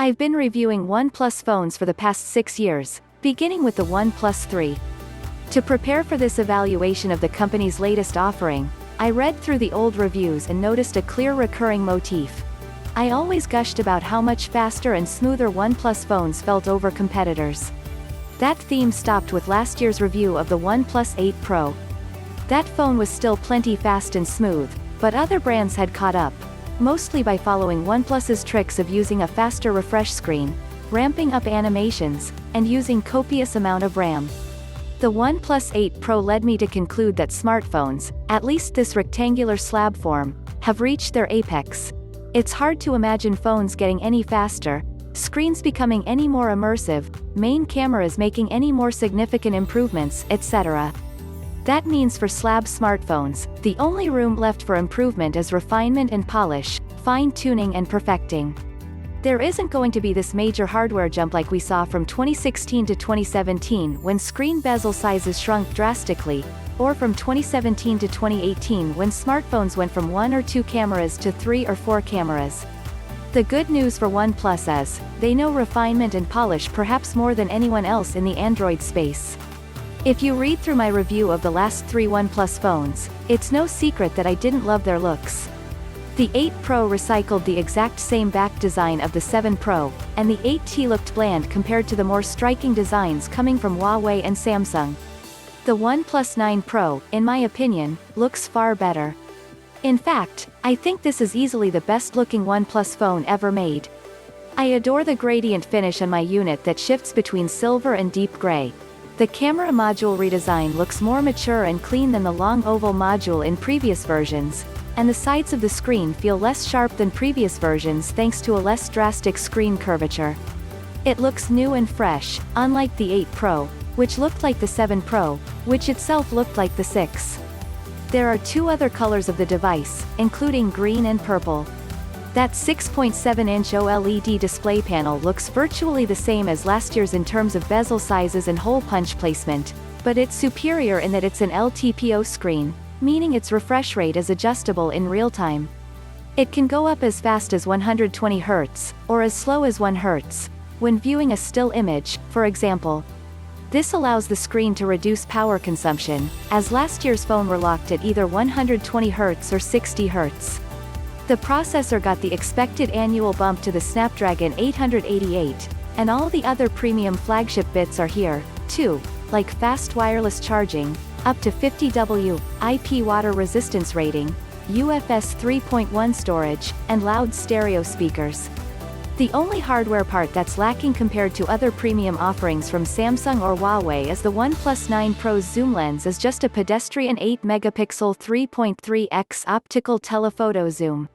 I've been reviewing OnePlus phones for the past 6 years, beginning with the OnePlus 3. To prepare for this evaluation of the company's latest offering, I read through the old reviews and noticed a clear recurring motif. I always gushed about how much faster and smoother OnePlus phones felt over competitors. That theme stopped with last year's review of the OnePlus 8 Pro. That phone was still plenty fast and smooth, but other brands had caught up, mostly by following OnePlus's tricks of using a faster refresh screen, ramping up animations, and using copious amount of RAM. The OnePlus 8 Pro led me to conclude that smartphones, at least this rectangular slab form, have reached their apex. It's hard to imagine phones getting any faster, screens becoming any more immersive, main cameras making any more significant improvements, etc. That means for slab smartphones, the only room left for improvement is refinement and polish, fine-tuning and perfecting. There isn't going to be this major hardware jump like we saw from 2016 to 2017 when screen bezel sizes shrunk drastically, or from 2017 to 2018 when smartphones went from 1 or 2 cameras to 3 or 4 cameras. The good news for OnePlus is, they know refinement and polish perhaps more than anyone else in the Android space. If you read through my review of the last 3 OnePlus phones, it's no secret that I didn't love their looks. The 8 Pro recycled the exact same back design of the 7 Pro, and the 8T looked bland compared to the more striking designs coming from Huawei and Samsung. The OnePlus 9 Pro, in my opinion, looks far better. In fact, I think this is easily the best-looking OnePlus phone ever made. I adore the gradient finish on my unit that shifts between silver and deep gray. The camera module redesign looks more mature and clean than the long oval module in previous versions, and the sides of the screen feel less sharp than previous versions thanks to a less drastic screen curvature. It looks new and fresh, unlike the 8 Pro, which looked like the 7 Pro, which itself looked like the 6. There are 2 other colors of the device, including green and purple. That 6.7-inch OLED display panel looks virtually the same as last year's in terms of bezel sizes and hole punch placement, but it's superior in that it's an LTPO screen, meaning its refresh rate is adjustable in real time. It can go up as fast as 120 Hz, or as slow as 1 Hz, when viewing a still image, for example. This allows the screen to reduce power consumption, as last year's phone were locked at either 120 Hz or 60 Hz. The processor got the expected annual bump to the Snapdragon 888, and all the other premium flagship bits are here, too, like fast wireless charging, up to 50W, IP water resistance rating, UFS 3.1 storage, and loud stereo speakers. The only hardware part that's lacking compared to other premium offerings from Samsung or Huawei is the OnePlus 9 Pro's zoom lens is just a pedestrian 8-megapixel 3.3x optical telephoto zoom.